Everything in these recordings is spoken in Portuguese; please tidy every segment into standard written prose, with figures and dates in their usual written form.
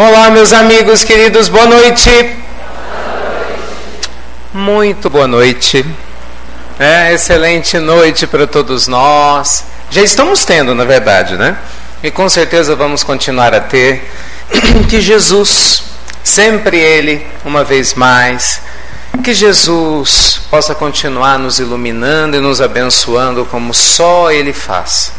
Olá, meus amigos queridos, boa noite. Muito boa noite. Excelente noite para todos nós. Já estamos tendo, na verdade, né? E com certeza vamos continuar a ter. Que Jesus, sempre Ele, uma vez mais, que Jesus possa continuar nos iluminando e nos abençoando como só Ele faz.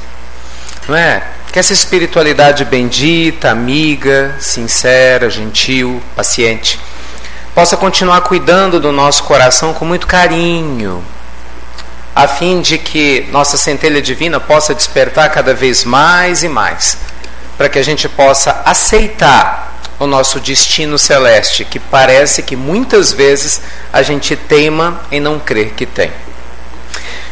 Não é? Que essa espiritualidade bendita, amiga, sincera, gentil, paciente, possa continuar cuidando do nosso coração com muito carinho, a fim de que nossa centelha divina possa despertar cada vez mais e mais, para que a gente possa aceitar o nosso destino celeste, que parece que muitas vezes a gente teima em não crer que tem.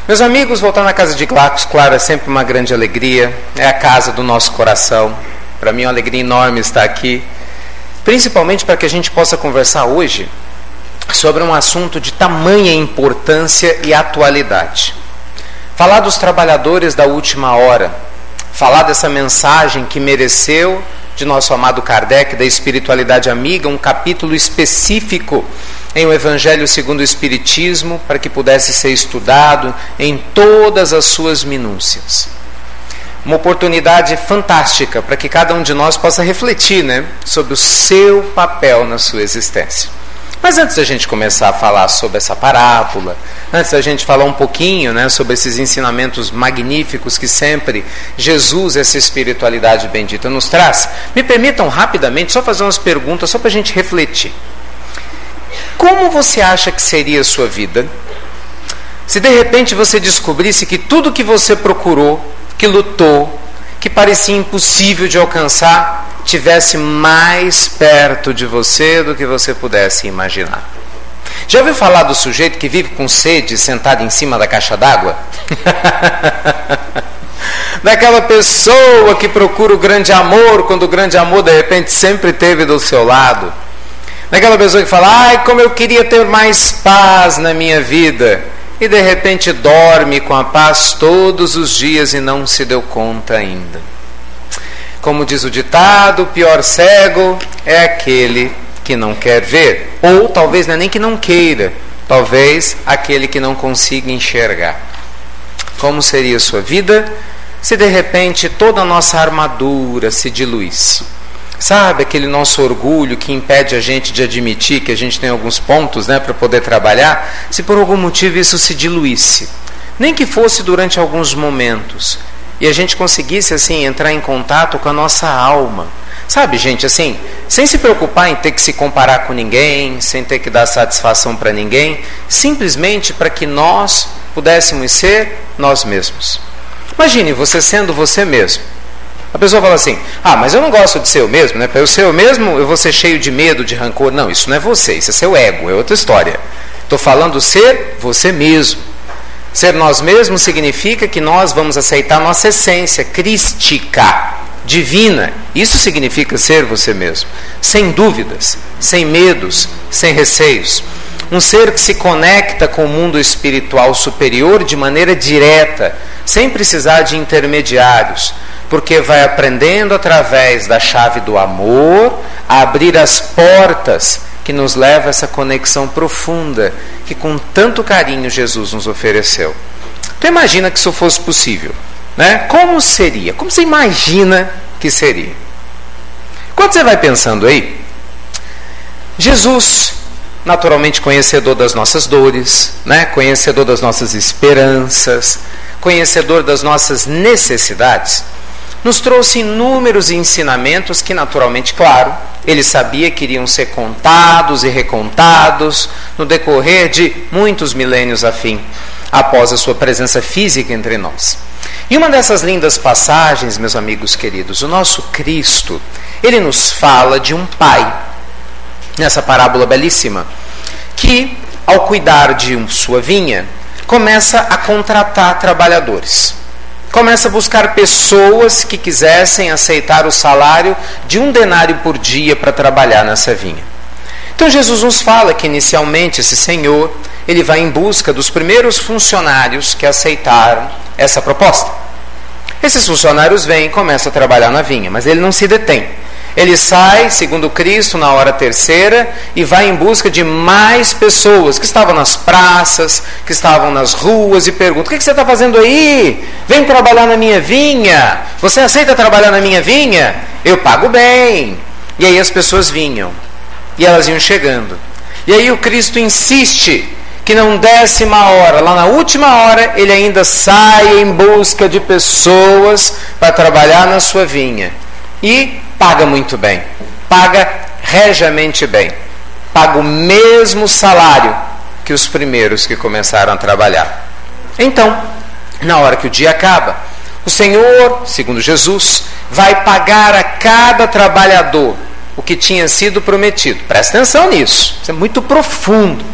Meus amigos, voltar na casa de Glacos, claro, é sempre uma grande alegria, é a casa do nosso coração. Para mim é uma alegria enorme estar aqui, principalmente para que a gente possa conversar hoje sobre um assunto de tamanha importância e atualidade. Falar dos trabalhadores da última hora, falar dessa mensagem que mereceu de nosso amado Kardec, da espiritualidade amiga, um capítulo específico em o Evangelho segundo o Espiritismo, para que pudesse ser estudado em todas as suas minúcias. Uma oportunidade fantástica para que cada um de nós possa refletir, sobre o seu papel na sua existência. Mas antes da gente começar a falar sobre essa parábola, antes da gente falar um pouquinho, sobre esses ensinamentos magníficos que sempre Jesus, essa espiritualidade bendita, nos traz, me permitam rapidamente só fazer umas perguntas, só para a gente refletir. Como você acha que seria a sua vida se de repente você descobrisse que tudo que você procurou, que lutou, que parecia impossível de alcançar, tivesse mais perto de você do que você pudesse imaginar? Já ouviu falar do sujeito que vive com sede sentado em cima da caixa d'água? Daquela pessoa que procura o grande amor, quando o grande amor de repente sempre esteve do seu lado. Daquela pessoa que fala, ai, como eu queria ter mais paz na minha vida. E de repente dorme com a paz todos os dias e não se deu conta ainda. Como diz o ditado, o pior cego é aquele que não quer ver. Ou talvez não é nem que não queira, talvez aquele que não consiga enxergar. Como seria a sua vida se de repente toda a nossa armadura se diluísse? Sabe, aquele nosso orgulho que impede a gente de admitir que a gente tem alguns pontos para poder trabalhar, se por algum motivo isso se diluísse, nem que fosse durante alguns momentos, e a gente conseguisse assim entrar em contato com a nossa alma. Sabe, gente, assim, sem se preocupar em ter que se comparar com ninguém, sem ter que dar satisfação para ninguém, simplesmente para que nós pudéssemos ser nós mesmos. Imagine você sendo você mesmo. A pessoa fala assim, mas eu não gosto de ser eu mesmo, para eu ser eu mesmo eu vou ser cheio de medo, de rancor. Não, isso não é você, isso é seu ego, é outra história. Estou falando ser você mesmo. Ser nós mesmos significa que nós vamos aceitar nossa essência crística, divina. Isso significa ser você mesmo, sem dúvidas, sem medos, sem receios. Um ser que se conecta com o mundo espiritual superior de maneira direta, sem precisar de intermediários, porque vai aprendendo através da chave do amor a abrir as portas que nos leva a essa conexão profunda que com tanto carinho Jesus nos ofereceu. Tu imagina que isso fosse possível, Como seria? Como você imagina que seria? Quando você vai pensando aí, Jesus, naturalmente conhecedor das nossas dores, conhecedor das nossas esperanças, conhecedor das nossas necessidades, nos trouxe inúmeros ensinamentos que, naturalmente, claro, ele sabia que iriam ser contados e recontados no decorrer de muitos milênios a fim, após a sua presença física entre nós. E uma dessas lindas passagens, meus amigos queridos, o nosso Cristo, ele nos fala de um pai, nessa parábola belíssima, que, ao cuidar de sua vinha, começa a contratar trabalhadores. Começa a buscar pessoas que quisessem aceitar o salário de 1 denário por dia para trabalhar nessa vinha. Então Jesus nos fala que inicialmente esse senhor, ele vai em busca dos primeiros funcionários que aceitaram essa proposta. Esses funcionários vêm e começam a trabalhar na vinha, mas ele não se detém. Ele sai, segundo Cristo, na hora terceira e vai em busca de mais pessoas que estavam nas praças, que estavam nas ruas e pergunta: o que você está fazendo aí? Vem trabalhar na minha vinha. Você aceita trabalhar na minha vinha? Eu pago bem. E aí as pessoas vinham e elas iam chegando. E aí o Cristo insiste que na 10ª hora, lá na última hora, ele ainda sai em busca de pessoas para trabalhar na sua vinha. E paga muito bem, paga regiamente bem, paga o mesmo salário que os primeiros que começaram a trabalhar. Então, na hora que o dia acaba, o Senhor, segundo Jesus, vai pagar a cada trabalhador o que tinha sido prometido. Presta atenção nisso, isso é muito profundo.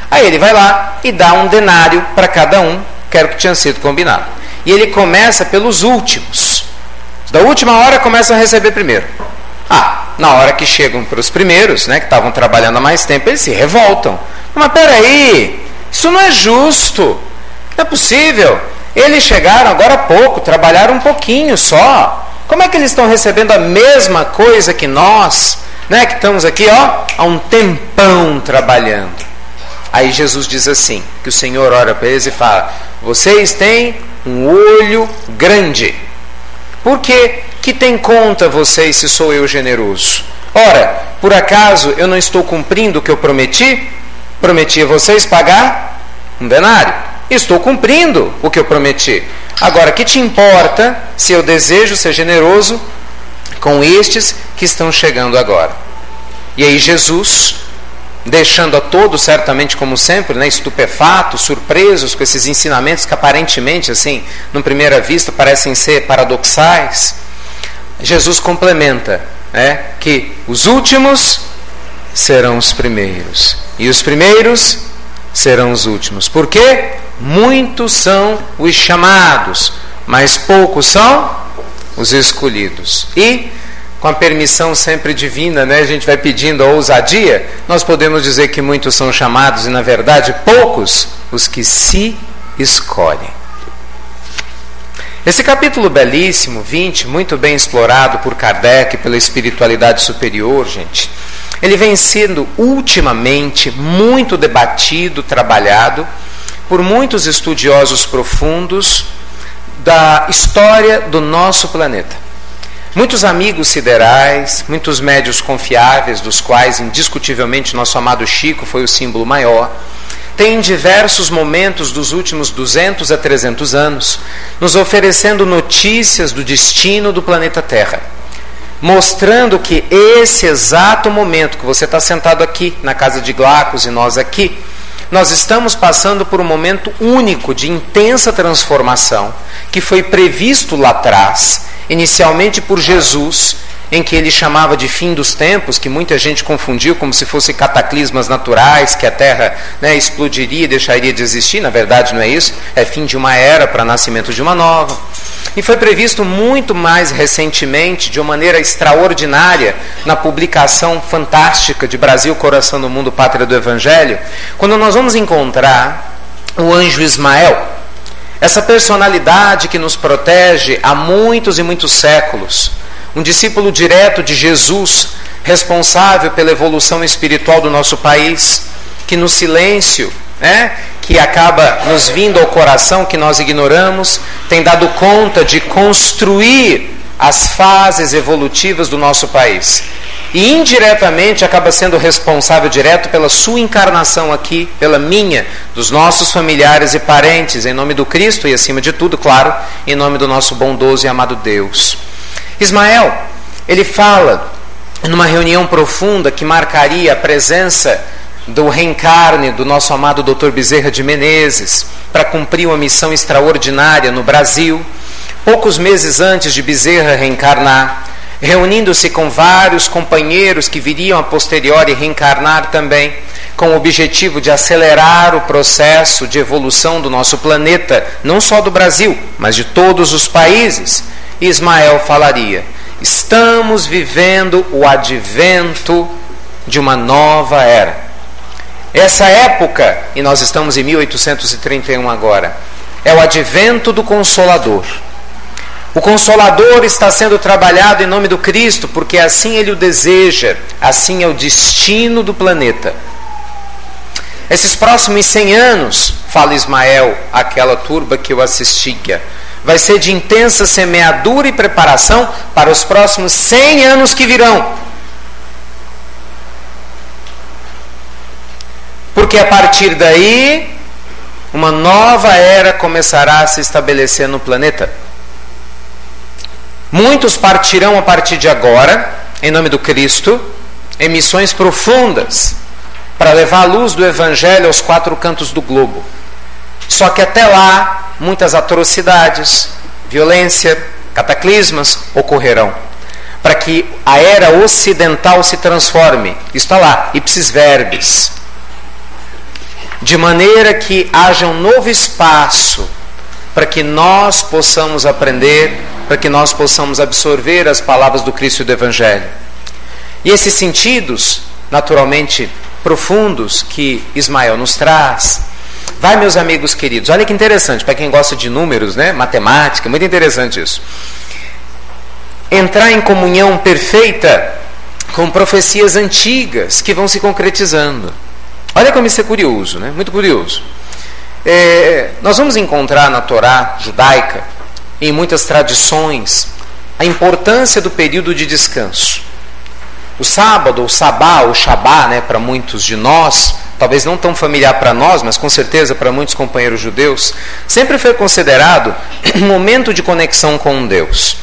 Aí ele vai lá e dá um denário para cada um, que era o que tinha sido combinado. E ele começa pelos últimos. Da última hora começam a receber primeiro. Na hora que chegam para os primeiros, que estavam trabalhando há mais tempo, eles se revoltam. Mas peraí, isso não é justo, não é possível. Eles chegaram agora há pouco, trabalharam um pouquinho só. Como é que eles estão recebendo a mesma coisa que nós, que estamos aqui há um tempão trabalhando? Aí Jesus diz assim, que o Senhor ora para eles e fala: vocês têm um olho grande. Por quê? Que tem conta vocês se sou eu generoso? Ora, por acaso eu não estou cumprindo o que eu prometi? Prometi a vocês pagar um denário. Estou cumprindo o que eu prometi. Agora, que te importa se eu desejo ser generoso com estes que estão chegando agora? E aí Jesus, deixando a todos, certamente como sempre, estupefatos, surpresos com esses ensinamentos que aparentemente, assim, numa primeira vista, parecem ser paradoxais, Jesus complementa, que os últimos serão os primeiros, e os primeiros serão os últimos. Por quê? Muitos são os chamados, mas poucos são os escolhidos. E com a permissão sempre divina, a gente vai pedindo a ousadia, nós podemos dizer que muitos são chamados e, na verdade, poucos os que se escolhem. Esse capítulo belíssimo, 20, muito bem explorado por Kardec, pela espiritualidade superior, gente, ele vem sendo ultimamente muito debatido, trabalhado por muitos estudiosos profundos da história do nosso planeta. Muitos amigos siderais, muitos médios confiáveis, dos quais indiscutivelmente nosso amado Chico foi o símbolo maior, têm em diversos momentos dos últimos 200 a 300 anos nos oferecendo notícias do destino do planeta Terra, mostrando que esse exato momento que você está sentado aqui na casa de Glacos e nós aqui, nós estamos passando por um momento único de intensa transformação que foi previsto lá atrás, inicialmente por Jesus, em que ele chamava de fim dos tempos, que muita gente confundiu como se fossem cataclismas naturais, que a Terra explodiria e deixaria de existir. Na verdade não é isso, é fim de uma era para nascimento de uma nova. E foi previsto muito mais recentemente, de uma maneira extraordinária, na publicação fantástica de Brasil, Coração do Mundo, Pátria do Evangelho, quando nós vamos encontrar o anjo Ismael, essa personalidade que nos protege há muitos e muitos séculos, um discípulo direto de Jesus, responsável pela evolução espiritual do nosso país, que no silêncio, que acaba nos vindo ao coração, que nós ignoramos, tem dado conta de construir as fases evolutivas do nosso país. E indiretamente acaba sendo responsável direto pela sua encarnação aqui, pela minha, dos nossos familiares e parentes, em nome do Cristo e, acima de tudo, claro, em nome do nosso bondoso e amado Deus. Ismael, ele fala numa reunião profunda que marcaria a presença do reencarne do nosso amado Dr. Bezerra de Menezes para cumprir uma missão extraordinária no Brasil, poucos meses antes de Bezerra reencarnar, reunindo-se com vários companheiros que viriam a posteriori reencarnar também, com o objetivo de acelerar o processo de evolução do nosso planeta, não só do Brasil, mas de todos os países. Ismael falaria: estamos vivendo o advento de uma nova era. Essa época, e nós estamos em 1831 agora, é o advento do Consolador. O Consolador está sendo trabalhado em nome do Cristo, porque assim Ele o deseja, assim é o destino do planeta. Esses próximos 100 anos, fala Ismael, aquela turba que eu assistia, vai ser de intensa semeadura e preparação para os próximos 100 anos que virão. Porque a partir daí, uma nova era começará a se estabelecer no planeta. Muitos partirão a partir de agora, em nome do Cristo, em missões profundas, para levar a luz do Evangelho aos 4 cantos do globo. Só que até lá, muitas atrocidades, violência, cataclismas ocorrerão, para que a era ocidental se transforme. Está lá, ipsis verbis. De maneira que haja um novo espaço para que nós possamos aprender, para que nós possamos absorver as palavras do Cristo e do Evangelho. E esses sentidos, naturalmente profundos, que Ismael nos traz, vai, meus amigos queridos, olha que interessante, para quem gosta de números, né? Matemática, muito interessante isso. Entrar em comunhão perfeita com profecias antigas que vão se concretizando. Olha como isso é curioso, né? Muito curioso. Nós vamos encontrar na Torá judaica, em muitas tradições, a importância do período de descanso. O sábado, o sabá, o shabá, né, para muitos de nós, talvez não tão familiar para nós, mas com certeza para muitos companheiros judeus, sempre foi considerado um momento de conexão com Deus.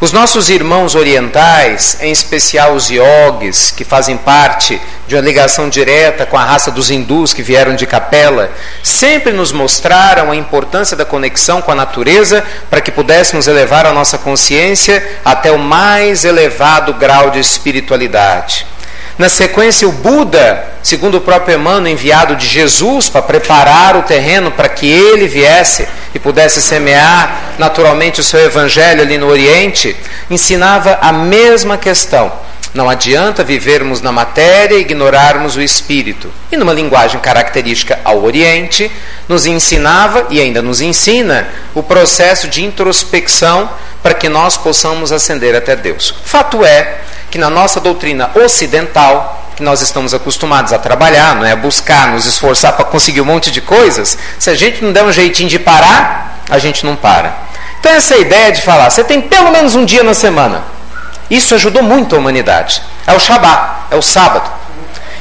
Os nossos irmãos orientais, em especial os iogues, que fazem parte de uma ligação direta com a raça dos hindus que vieram de Capela, sempre nos mostraram a importância da conexão com a natureza para que pudéssemos elevar a nossa consciência até o mais elevado grau de espiritualidade. Na sequência, o Buda, segundo o próprio Emmanuel, enviado de Jesus para preparar o terreno para que ele viesse e pudesse semear naturalmente o seu evangelho ali no Oriente, ensinava a mesma questão. Não adianta vivermos na matéria e ignorarmos o espírito. E numa linguagem característica ao Oriente, nos ensinava e ainda nos ensina o processo de introspecção para que nós possamos ascender até Deus. Fato é que na nossa doutrina ocidental, que nós estamos acostumados a trabalhar, não é? A buscar, nos esforçar para conseguir um monte de coisas, se a gente não der um jeitinho de parar, a gente não para. Então essa ideia de falar, você tem pelo menos um dia na semana, isso ajudou muito a humanidade. É o Shabá, é o sábado.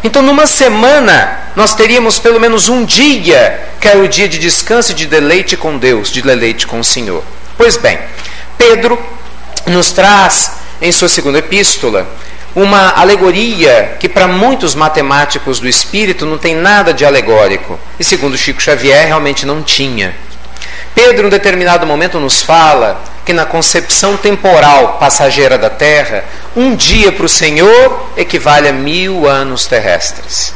Então numa semana nós teríamos pelo menos um dia, que é o dia de descanso e de deleite com Deus, de deleite com o Senhor. Pois bem, Pedro nos traz em sua segunda epístola uma alegoria que para muitos matemáticos do espírito não tem nada de alegórico, e segundo Chico Xavier realmente não tinha. Pedro, em um determinado momento, nos fala que na concepção temporal passageira da Terra, um dia para o Senhor equivale a 1000 anos terrestres.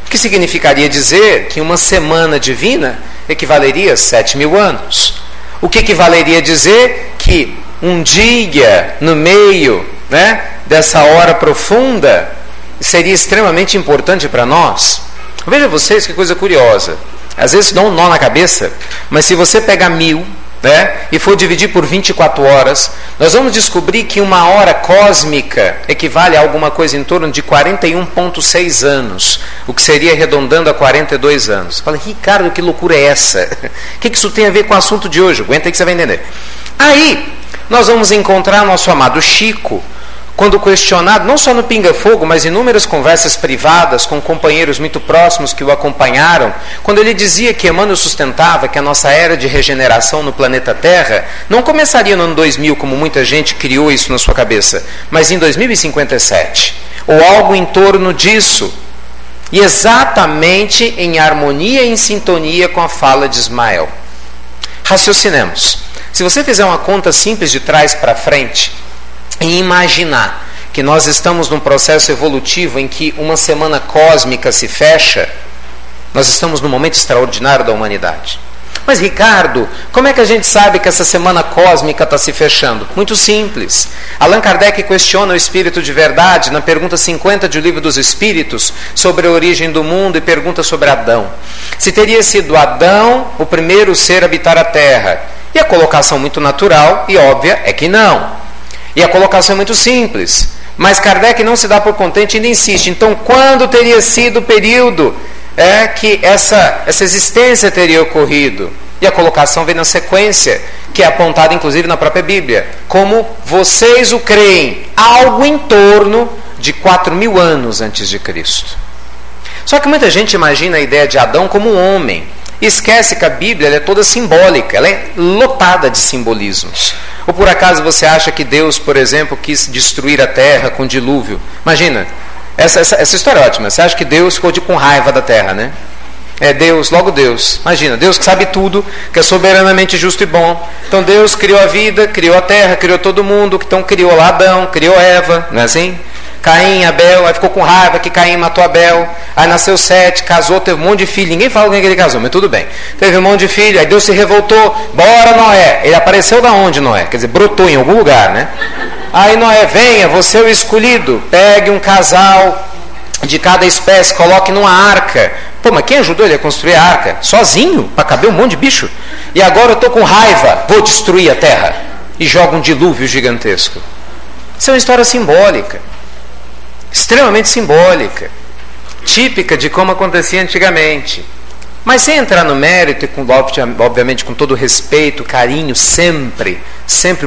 O que significaria dizer que uma semana divina equivaleria a 7.000 anos. O que equivaleria dizer que um dia no meio, né, dessa hora profunda seria extremamente importante para nós. Veja vocês que coisa curiosa. Às vezes dá um nó na cabeça, mas se você pegar 1000, né, e for dividir por 24 horas, nós vamos descobrir que uma hora cósmica equivale a alguma coisa em torno de 41,6 anos, o que seria arredondando a 42 anos. Fala, Ricardo, que loucura é essa? O que isso tem a ver com o assunto de hoje? Aguenta aí que você vai entender. Aí, nós vamos encontrar nosso amado Chico, quando questionado, não só no Pinga Fogo, mas em inúmeras conversas privadas com companheiros muito próximos que o acompanharam, quando ele dizia que Emmanuel sustentava que a nossa era de regeneração no planeta Terra não começaria no ano 2000, como muita gente criou isso na sua cabeça, mas em 2057, ou algo em torno disso, e exatamente em harmonia e em sintonia com a fala de Ismael. Raciocinemos. Se você fizer uma conta simples de trás para frente, e imaginar que nós estamos num processo evolutivo em que uma semana cósmica se fecha, nós estamos num momento extraordinário da humanidade. Mas Ricardo, como é que a gente sabe que essa semana cósmica está se fechando? Muito simples. Allan Kardec questiona o espírito de verdade na pergunta 50 de O Livro dos Espíritos, sobre a origem do mundo, e pergunta sobre Adão. Se teria sido Adão o primeiro ser a habitar a Terra? E a colocação muito natural e óbvia é que não. E a colocação é muito simples. Mas Kardec não se dá por contente e ainda insiste. Então, quando teria sido o período que essa existência teria ocorrido? E a colocação vem na sequência, que é apontada inclusive na própria Bíblia. Como vocês o creem, algo em torno de 4.000 anos antes de Cristo. Só que muita gente imagina a ideia de Adão como um homem. E esquece que a Bíblia ela é toda simbólica, ela é lotada de simbolismos. Ou por acaso você acha que Deus, por exemplo, quis destruir a terra com dilúvio? Imagina, essa história é ótima. Você acha que Deus ficou com raiva da terra, né? É Deus, logo Deus. Imagina, Deus que sabe tudo, que é soberanamente justo e bom. Então Deus criou a vida, criou a terra, criou todo mundo. Então criou lá Adão, criou Eva, não é assim? Caim, Abel, aí ficou com raiva que Caim matou Abel. Aí nasceu Sete, casou, teve um monte de filho. Ninguém fala com quem ele casou, mas tudo bem. Teve um monte de filho, aí Deus se revoltou. Bora, Noé. Ele apareceu da onde, Noé? Quer dizer, brotou em algum lugar, né? Aí Noé, venha, você é o escolhido. Pegue um casal de cada espécie, coloque numa arca. Pô, mas quem ajudou ele a construir a arca? Sozinho? Para caber um monte de bicho? E agora eu estou com raiva, vou destruir a terra. E joga um dilúvio gigantesco. Isso é uma história simbólica. Extremamente simbólica. Típica de como acontecia antigamente. Mas sem entrar no mérito e obviamente com todo respeito, carinho, sempre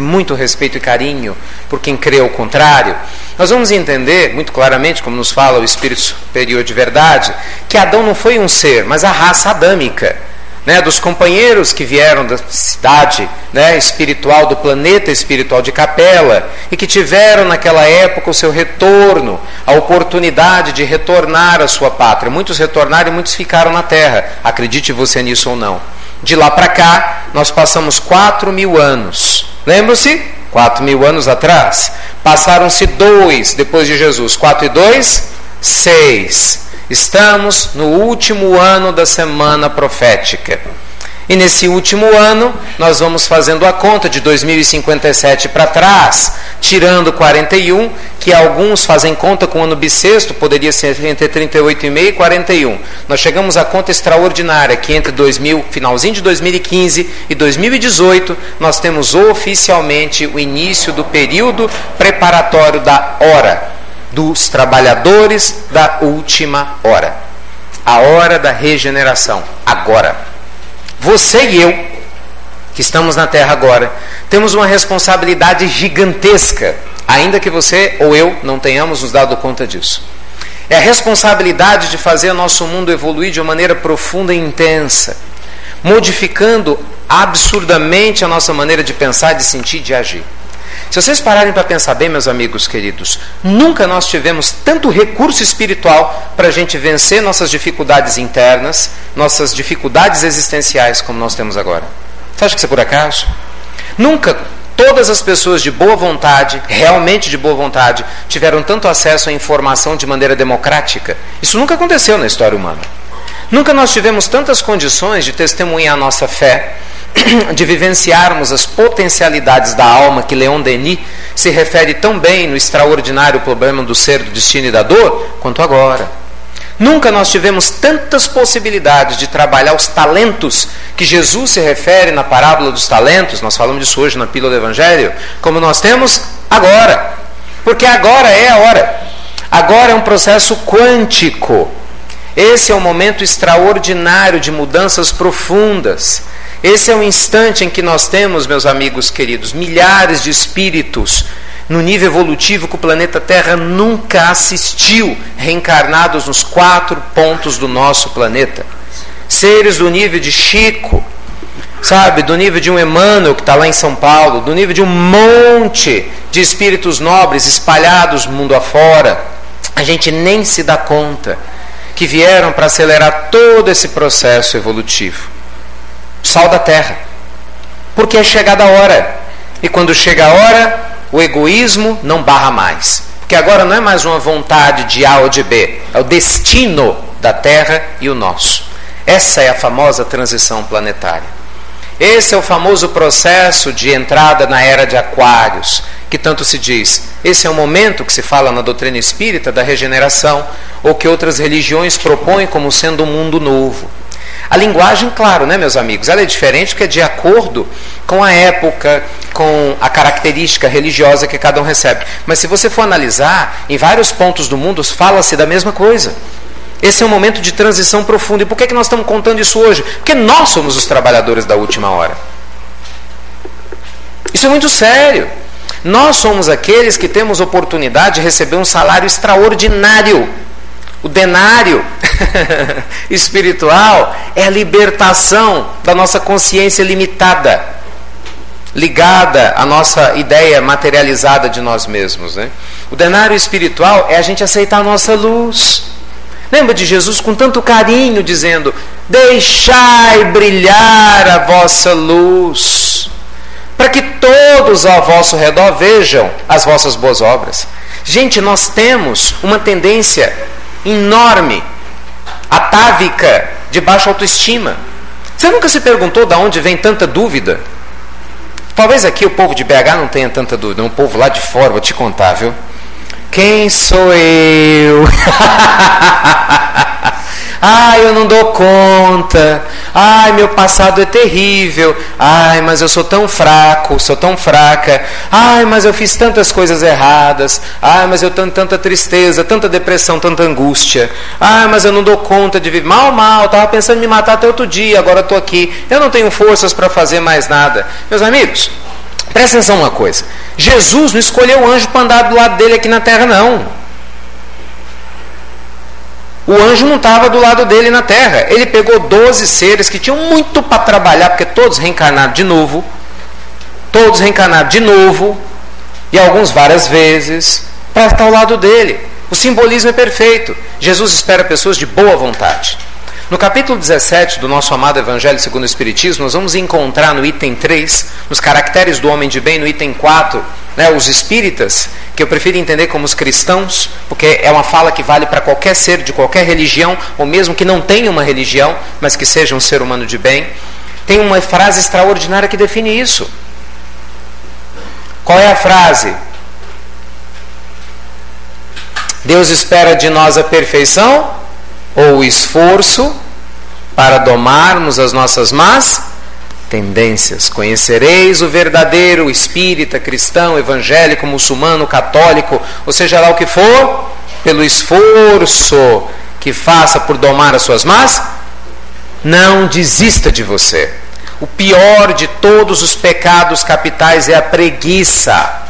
muito respeito e carinho por quem crê ao contrário, nós vamos entender muito claramente, como nos fala o Espírito Superior de Verdade, que Adão não foi um ser, mas a raça adâmica, né, dos companheiros que vieram da cidade, né, espiritual, do planeta espiritual de Capela, e que tiveram naquela época o seu retorno, a oportunidade de retornar à sua pátria. Muitos retornaram e muitos ficaram na terra, acredite você nisso ou não. De lá para cá, nós passamos 4.000 anos. Lembra-se? 4.000 anos atrás. Passaram-se 2 depois de Jesus. 4 e 2, 6. Estamos no último ano da semana profética. E nesse último ano, nós vamos fazendo a conta de 2057 para trás, tirando 41, que alguns fazem conta com o ano bissexto, poderia ser entre 38,5 e 41. Nós chegamos à conta extraordinária, que entre finalzinho de 2015 e 2018, nós temos oficialmente o início do período preparatório da hora, dos trabalhadores da última hora. A hora da regeneração, agora. Você e eu, que estamos na Terra agora, temos uma responsabilidade gigantesca, ainda que você ou eu não tenhamos nos dado conta disso. É a responsabilidade de fazer o nosso mundo evoluir de uma maneira profunda e intensa, modificando absurdamente a nossa maneira de pensar, de sentir e de agir. Se vocês pararem para pensar bem, meus amigos queridos, nunca nós tivemos tanto recurso espiritual para a gente vencer nossas dificuldades internas, nossas dificuldades existenciais como nós temos agora. Você acha que isso é por acaso? Nunca todas as pessoas de boa vontade, realmente de boa vontade, tiveram tanto acesso à informação de maneira democrática. Isso nunca aconteceu na história humana. Nunca nós tivemos tantas condições de testemunhar a nossa fé, de vivenciarmos as potencialidades da alma que Leon Denis se refere tão bem no extraordinário problema do ser, do destino e da dor, quanto agora. Nunca nós tivemos tantas possibilidades de trabalhar os talentos que Jesus se refere na parábola dos talentos, nós falamos disso hoje na Pílula do Evangelho, como nós temos agora. Porque agora é a hora. Agora é um processo quântico. Esse é um momento extraordinário de mudanças profundas. Esse é o instante em que nós temos, meus amigos queridos, milhares de espíritos no nível evolutivo que o planeta Terra nunca assistiu, reencarnados nos 4 pontos do nosso planeta. Seres do nível de Chico, sabe, do nível de um Emmanuel que está lá em São Paulo, do nível de um monte de espíritos nobres espalhados mundo afora. A gente nem se dá conta que vieram para acelerar todo esse processo evolutivo. Sal da terra, porque é chegada a hora, e quando chega a hora, o egoísmo não barra mais, porque agora não é mais uma vontade de A ou de B, é o destino da terra e o nosso. Essa é a famosa transição planetária. Esse é o famoso processo de entrada na era de Aquários, que tanto se diz. Esse é o momento que se fala na doutrina espírita da regeneração, ou que outras religiões propõem como sendo um mundo novo. A linguagem, claro, né, meus amigos, ela é diferente porque é de acordo com a época, com a característica religiosa que cada um recebe. Mas se você for analisar, em vários pontos do mundo fala-se da mesma coisa. Esse é um momento de transição profunda. E por que nós estamos contando isso hoje? Porque nós somos os trabalhadores da última hora. Isso é muito sério. Nós somos aqueles que temos oportunidade de receber um salário extraordinário. O denário espiritual é a libertação da nossa consciência limitada, ligada à nossa ideia materializada de nós mesmos, né? O denário espiritual é a gente aceitar a nossa luz. Lembra de Jesus com tanto carinho dizendo: deixai brilhar a vossa luz, para que todos ao vosso redor vejam as vossas boas obras. Gente, nós temos uma tendência enorme, atávica, de baixa autoestima. Você nunca se perguntou de onde vem tanta dúvida? Talvez aqui o povo de BH não tenha tanta dúvida, o povo lá de fora, vou te contar, viu? Quem sou eu? Ai, eu não dou conta. Ai, meu passado é terrível. Ai, mas eu sou tão fraco, sou tão fraca. Ai, mas eu fiz tantas coisas erradas. Ai, mas eu tenho tanta tristeza, tanta depressão, tanta angústia. Ai, mas eu não dou conta de viver. Mal, estava pensando em me matar até outro dia, agora estou aqui. Eu não tenho forças para fazer mais nada. Meus amigos, presta atenção uma coisa. Jesus não escolheu o anjo para andar do lado dele aqui na terra, não. O anjo não estava do lado dele na terra. Ele pegou 12 seres que tinham muito para trabalhar, porque todos reencarnaram de novo. Todos reencarnaram de novo. E alguns várias vezes. Para estar ao lado dele. O simbolismo é perfeito. Jesus espera pessoas de boa vontade. No capítulo 17 do nosso amado Evangelho segundo o Espiritismo, nós vamos encontrar no item 3, nos caracteres do homem de bem, no item 4, né, os espíritas, que eu prefiro entender como os cristãos, porque é uma fala que vale para qualquer ser de qualquer religião, ou mesmo que não tenha uma religião, mas que seja um ser humano de bem. Tem uma frase extraordinária que define isso. Qual é a frase? Deus espera de nós a perfeição ou o esforço para domarmos as nossas más tendências. Conhecereis o verdadeiro espírita, cristão, evangélico, muçulmano, católico, ou seja lá o que for, pelo esforço que faça por domar as suas más, não desista de você. O pior de todos os pecados capitais é a preguiça.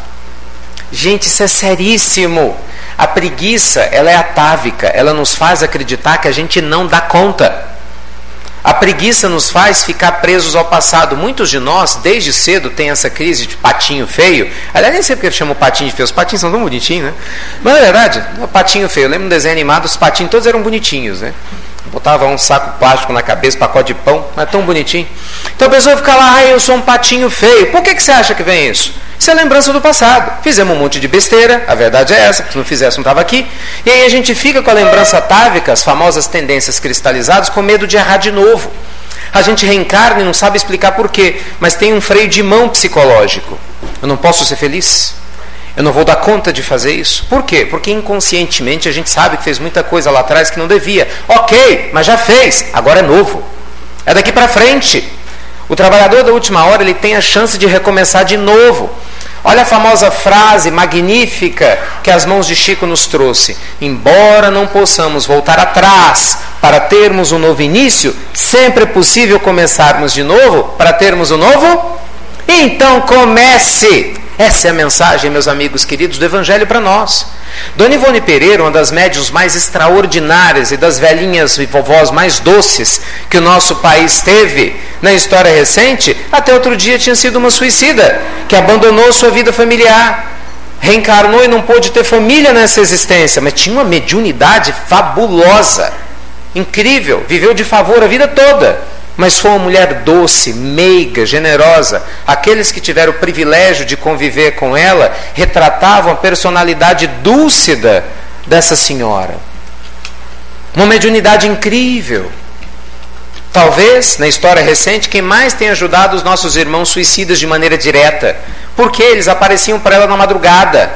Gente, isso é seríssimo. A preguiça, ela é atávica, ela nos faz acreditar que a gente não dá conta. A preguiça nos faz ficar presos ao passado. Muitos de nós, desde cedo, têm essa crise de patinho feio. Aliás, nem sei porque chamam patinho feio. Os patinhos são tão bonitinhos, né? Mas na verdade, o patinho feio. Eu lembro de um desenho animado, os patinhos todos eram bonitinhos, né? Botava um saco plástico na cabeça, pacote de pão, mas tão bonitinho. Então a pessoa fica lá: eu sou um patinho feio. Por que você acha que vem isso? Isso é lembrança do passado. Fizemos um monte de besteira, a verdade é essa, se não fizesse não estava aqui. E aí a gente fica com a lembrança atávica, as famosas tendências cristalizadas, com medo de errar de novo. A gente reencarna e não sabe explicar por quê, mas tem um freio de mão psicológico. Eu não posso ser feliz? Eu não vou dar conta de fazer isso? Por quê? Porque inconscientemente a gente sabe que fez muita coisa lá atrás que não devia. Ok, mas já fez, agora é novo. É daqui para frente. O trabalhador da última hora, ele tem a chance de recomeçar de novo. Olha a famosa frase magnífica que as mãos de Chico nos trouxe: embora não possamos voltar atrás para termos um novo início, sempre é possível começarmos de novo para termos um novo. Então comece! Essa é a mensagem, meus amigos queridos, do Evangelho para nós. Dona Ivone Pereira, uma das médiuns mais extraordinárias e das velhinhas e vovós mais doces que o nosso país teve na história recente, até outro dia tinha sido uma suicida, que abandonou sua vida familiar, reencarnou e não pôde ter família nessa existência, mas tinha uma mediunidade fabulosa, incrível, viveu de favor a vida toda. Mas foi uma mulher doce, meiga, generosa. Aqueles que tiveram o privilégio de conviver com ela retratavam a personalidade dúlcida dessa senhora. Uma mediunidade incrível. Talvez, na história recente, quem mais tem ajudado os nossos irmãos suicidas de maneira direta, porque eles apareciam para ela na madrugada.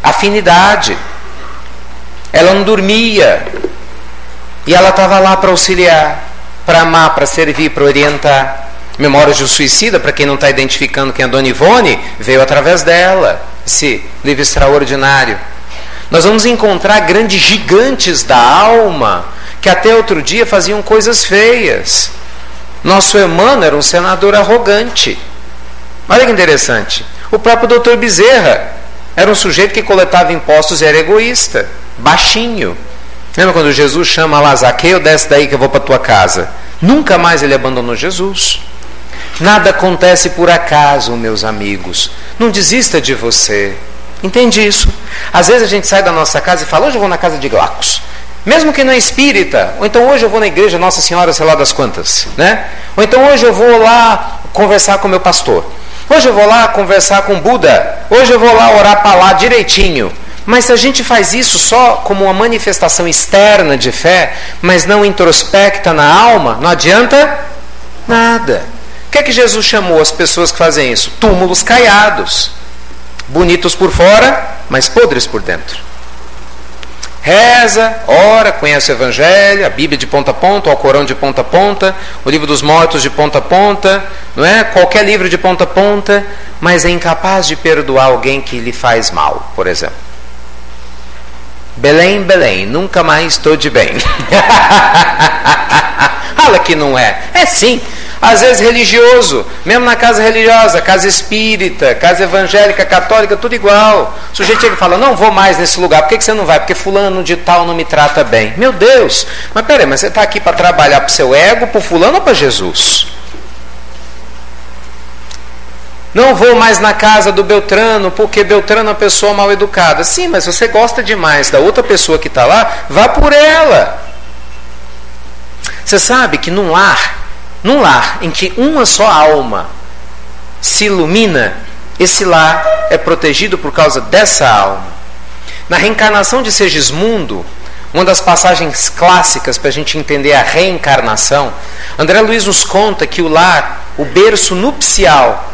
Afinidade. Ela não dormia. E ela estava lá para auxiliar, para amar, para servir, para orientar. Memórias de um Suicida, para quem não está identificando quem é a Dona Ivone, veio através dela, esse livro extraordinário. Nós vamos encontrar grandes gigantes da alma, que até outro dia faziam coisas feias. Nosso Emmanuel era um senador arrogante. Olha que interessante. O próprio Dr. Bezerra era um sujeito que coletava impostos e era egoísta, baixinho. Lembra quando Jesus chama lá Zaqueu, desce daí que eu vou para a tua casa? Nunca mais ele abandonou Jesus. Nada acontece por acaso, meus amigos. Não desista de você. Entende isso? Às vezes a gente sai da nossa casa e fala, hoje eu vou na casa de Glaucus. Mesmo que não é espírita, ou então hoje eu vou na igreja Nossa Senhora, sei lá das quantas, né? Ou então hoje eu vou lá conversar com o meu pastor. Hoje eu vou lá conversar com Buda. Hoje eu vou lá orar para lá direitinho. Mas se a gente faz isso só como uma manifestação externa de fé, mas não introspecta na alma, não adianta nada. O que é que Jesus chamou as pessoas que fazem isso? Túmulos caiados. Bonitos por fora, mas podres por dentro. Reza, ora, conhece o Evangelho, a Bíblia de ponta a ponta, o Alcorão de ponta a ponta, o Livro dos Mortos de ponta a ponta, não é? Qualquer livro de ponta a ponta, mas é incapaz de perdoar alguém que lhe faz mal, por exemplo. Belém, Belém, nunca mais estou de bem. Fala que não é. É sim. Às vezes religioso, mesmo na casa religiosa, casa espírita, casa evangélica, católica, tudo igual. O sujeito chega e fala, não vou mais nesse lugar. Por que você não vai? Porque fulano de tal não me trata bem. Meu Deus, mas peraí, mas você está aqui para trabalhar para o seu ego, para o fulano ou para Jesus? Não vou mais na casa do Beltrano, porque Beltrano é uma pessoa mal educada. Sim, mas você gosta demais da outra pessoa que está lá, vá por ela. Você sabe que num lar em que uma só alma se ilumina, esse lar é protegido por causa dessa alma. Na reencarnação de Segismundo, uma das passagens clássicas para a gente entender a reencarnação, André Luiz nos conta que o lar, o berço nupcial,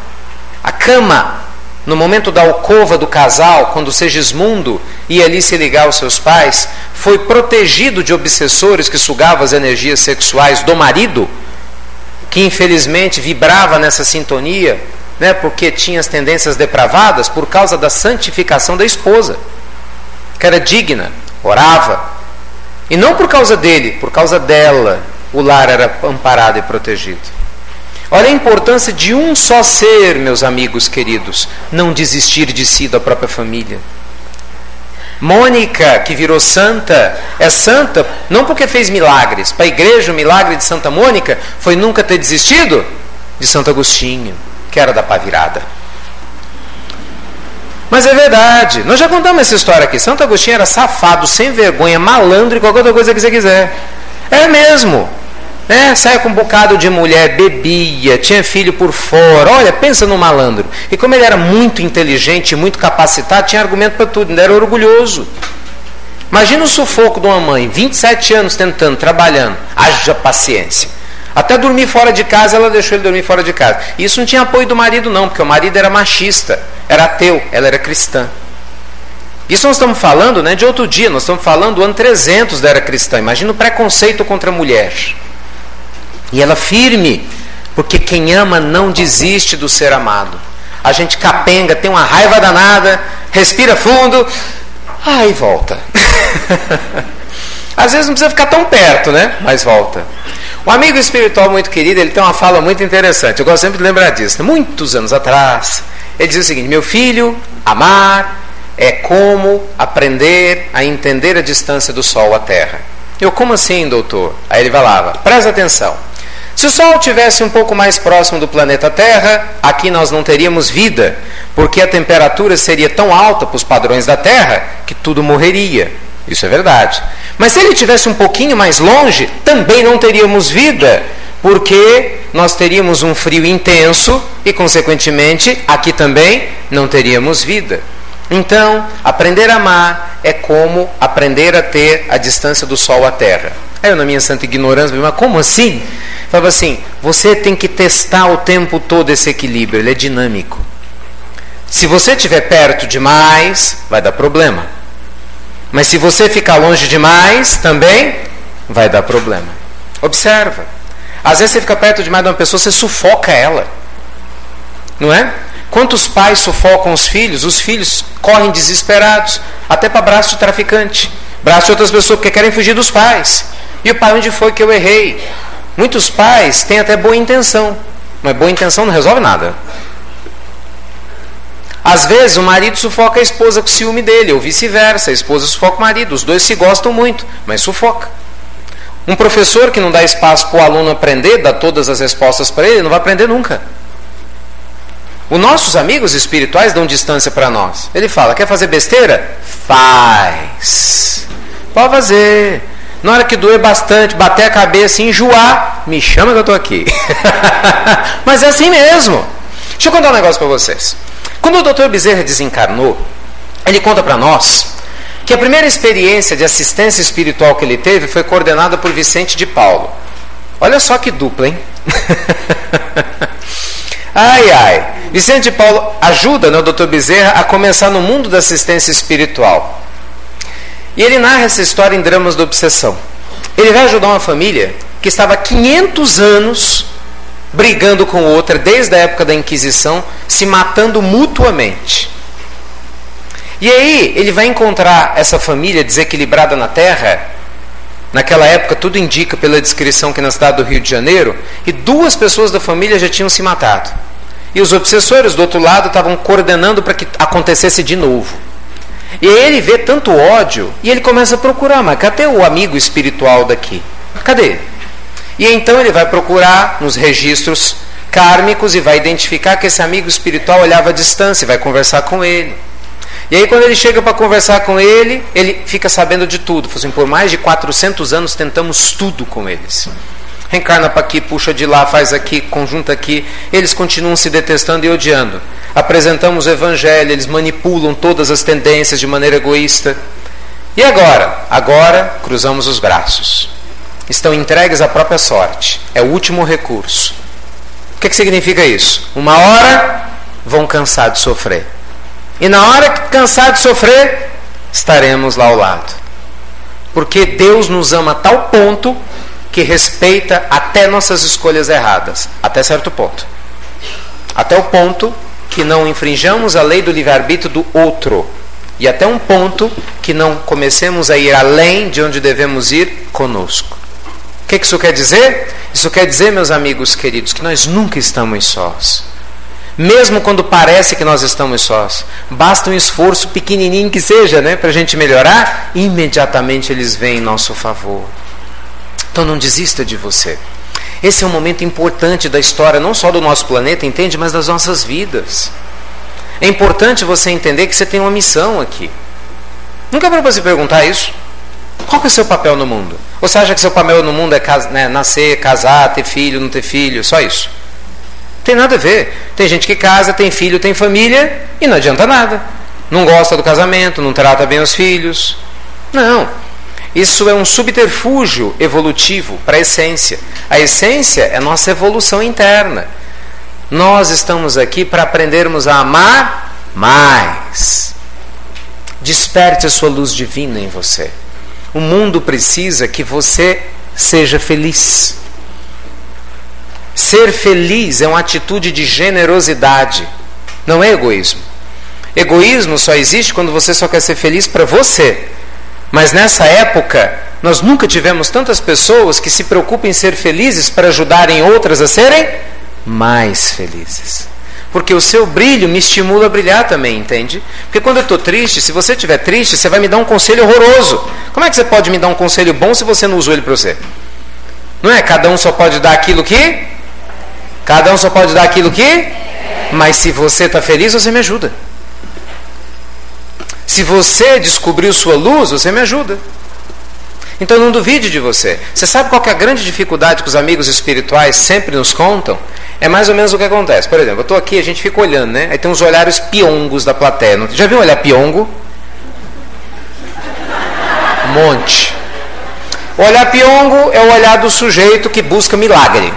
a cama, no momento da alcova do casal, quando Segismundo ia ali se ligar aos seus pais, foi protegido de obsessores que sugavam as energias sexuais do marido, que infelizmente vibrava nessa sintonia, né, porque tinha as tendências depravadas por causa da santificação da esposa, que era digna, orava. E não por causa dele, por causa dela, o lar era amparado e protegido. Olha a importância de um só ser, meus amigos queridos, não desistir de si, da própria família. Mônica, que virou santa, é santa não porque fez milagres. Para a igreja, o milagre de Santa Mônica foi nunca ter desistido de Santo Agostinho, que era da pá virada. Mas é verdade, nós já contamos essa história aqui. Santo Agostinho era safado, sem vergonha, malandro e qualquer outra coisa que você quiser. É mesmo. Saia com um bocado de mulher, bebia, tinha filho por fora. Olha, pensa no malandro. E como ele era muito inteligente, muito capacitado, tinha argumento para tudo, ainda era orgulhoso. Imagina o sufoco de uma mãe, 27 anos tentando, trabalhando, haja paciência. Até dormir fora de casa, ela deixou ele dormir fora de casa. E isso não tinha apoio do marido não, porque o marido era machista, era ateu, ela era cristã. Isso nós estamos falando, de outro dia, nós estamos falando do ano 300 da era cristã. Imagina o preconceito contra a mulher. E ela firme, porque quem ama não desiste do ser amado. A gente capenga, tem uma raiva danada, respira fundo, aí volta. Às vezes não precisa ficar tão perto, mas volta. Um amigo espiritual muito querido, ele tem uma fala muito interessante, eu gosto sempre de lembrar disso. Muitos anos atrás, ele dizia o seguinte: meu filho, amar é como aprender a entender a distância do Sol à Terra. Eu, como assim, doutor? Aí ele falava, presta atenção. Se o Sol estivesse um pouco mais próximo do planeta Terra, aqui nós não teríamos vida, porque a temperatura seria tão alta para os padrões da Terra que tudo morreria. Isso é verdade. Mas se ele estivesse um pouquinho mais longe, também não teríamos vida, porque nós teríamos um frio intenso e, consequentemente, aqui também não teríamos vida. Então, aprender a amar é como aprender a ter a distância do Sol à Terra. Aí eu, na minha santa ignorância, mas como assim? falava assim, você tem que testar o tempo todo esse equilíbrio, ele é dinâmico. Se você estiver perto demais, vai dar problema. Mas se você ficar longe demais, também vai dar problema. Observa. Às vezes você fica perto demais de uma pessoa, você sufoca ela. Não é? Quantos pais sufocam os filhos correm desesperados, até para braço de traficante, braço de outras pessoas, porque querem fugir dos pais. E o pai, onde foi que eu errei? Muitos pais têm até boa intenção, mas boa intenção não resolve nada. Às vezes o marido sufoca a esposa com o ciúme dele, ou vice-versa, a esposa sufoca o marido, os dois se gostam muito, mas sufoca. Um professor que não dá espaço para o aluno aprender, dá todas as respostas para ele, não vai aprender nunca. Os nossos amigos espirituais dão distância para nós. Ele fala, quer fazer besteira? Faz. Pode fazer. Na hora que doer bastante, bater a cabeça e enjoar, me chama que eu estou aqui. Mas é assim mesmo. Deixa eu contar um negócio para vocês. Quando o Dr. Bezerra desencarnou, ele conta para nós que a primeira experiência de assistência espiritual que ele teve foi coordenada por Vicente de Paulo. Olha só que dupla, hein? Ai, ai. Vicente de Paulo ajuda, o Dr. Bezerra a começar no mundo da assistência espiritual. E ele narra essa história em Dramas da Obsessão. Ele vai ajudar uma família que estava há 500 anos brigando com outra, desde a época da Inquisição, se matando mutuamente. E aí ele vai encontrar essa família desequilibrada na terra. Naquela época, tudo indica pela descrição que na cidade do Rio de Janeiro, e 2 pessoas da família já tinham se matado. E os obsessores do outro lado estavam coordenando para que acontecesse de novo. E aí ele vê tanto ódio, e ele começa a procurar, mas cadê o amigo espiritual daqui? Cadê? E então ele vai procurar nos registros kármicos e vai identificar que esse amigo espiritual olhava à distância e vai conversar com ele. E aí quando ele chega para conversar com ele, ele fica sabendo de tudo. Assim, por mais de 400 anos tentamos tudo com eles. Reencarna para aqui, puxa de lá, faz aqui, conjunta aqui. Eles continuam se detestando e odiando. Apresentamos o evangelho, eles manipulam todas as tendências de maneira egoísta. E agora? Agora cruzamos os braços. Estão entregues à própria sorte. É o último recurso. O que significa isso? Uma hora vão cansar de sofrer. E na hora que cansar de sofrer, estaremos lá ao lado. Porque Deus nos ama a tal ponto que respeita até nossas escolhas erradas. Até certo ponto. Até o ponto que não infringamos a lei do livre-arbítrio do outro. E até um ponto que não comecemos a ir além de onde devemos ir conosco. O que isso quer dizer? Isso quer dizer, meus amigos queridos, que nós nunca estamos sós. Mesmo quando parece que nós estamos sós, basta um esforço pequenininho que seja, para a gente melhorar, imediatamente eles vêm em nosso favor. Então não desista de você. Esse é um momento importante da história, não só do nosso planeta, entende, mas das nossas vidas. É importante você entender que você tem uma missão aqui. Nunca para você perguntar isso? Qual que é o seu papel no mundo? Ou você acha que seu papel no mundo é nascer, casar, ter filho, não ter filho, só isso? Não tem nada a ver. Tem gente que casa, tem filho, tem família e não adianta nada. Não gosta do casamento, não trata bem os filhos. Não. Isso é um subterfúgio evolutivo para a essência. A essência é nossa evolução interna. Nós estamos aqui para aprendermos a amar mais. Desperte a sua luz divina em você. O mundo precisa que você seja feliz. Ser feliz é uma atitude de generosidade, não é egoísmo. Egoísmo só existe quando você só quer ser feliz para você. Mas nessa época, nós nunca tivemos tantas pessoas que se preocupam em ser felizes para ajudarem outras a serem mais felizes. Porque o seu brilho me estimula a brilhar também, entende? Porque quando eu estou triste, se você estiver triste, você vai me dar um conselho horroroso. Como é que você pode me dar um conselho bom se você não usou ele para você? Não é? Cada um só pode dar aquilo que... Cada um só pode dar aquilo que... Mas se você está feliz, você me ajuda. Se você descobriu sua luz, você me ajuda. Então não duvide de você. Você sabe qual que é a grande dificuldade que os amigos espirituais sempre nos contam? É mais ou menos o que acontece. Por exemplo, eu estou aqui, a gente fica olhando, Aí tem uns olhares piongos da plateia. Já viu olhar piongo? Um monte. O olhar piongo é o olhar do sujeito que busca milagre.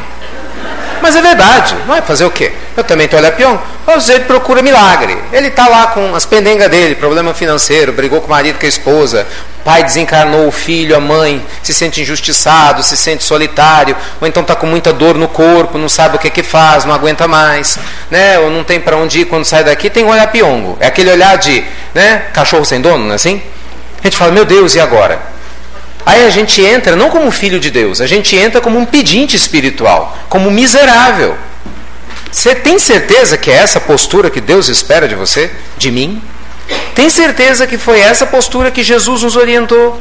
Mas é verdade, não é fazer o quê? Eu também estou Olhapion. O sujeito procura milagre. Ele está lá com as pendengas dele, problema financeiro, brigou com o marido, com a esposa, o pai desencarnou o filho, a mãe, se sente injustiçado, se sente solitário, ou então está com muita dor no corpo, não sabe o que faz, não aguenta mais, né? Ou não tem para onde ir quando sai daqui, tem Olhapiongo. É aquele olhar de, né, cachorro sem dono, não é assim? A gente fala, meu Deus, e agora? Aí a gente entra não como filho de Deus, a gente entra como um pedinte espiritual, como miserável. Você tem certeza que é essa postura que Deus espera de você, de mim? Tem certeza que foi essa postura que Jesus nos orientou?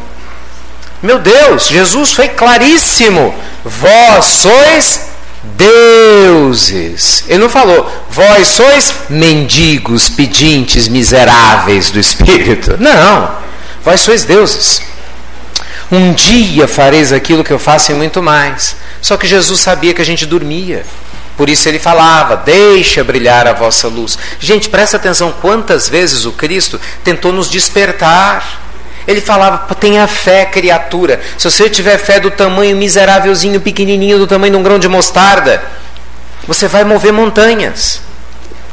Meu Deus, Jesus foi claríssimo. Vós sois deuses. Ele não falou, vós sois mendigos, pedintes, miseráveis do Espírito. Não, vós sois deuses. Um dia fareis aquilo que eu faço e muito mais. Só que Jesus sabia que a gente dormia. Por isso ele falava, deixa brilhar a vossa luz. Gente, presta atenção quantas vezes o Cristo tentou nos despertar. Ele falava, tenha fé, criatura. Se você tiver fé do tamanho miserávelzinho, pequenininho, do tamanho de um grão de mostarda, você vai mover montanhas.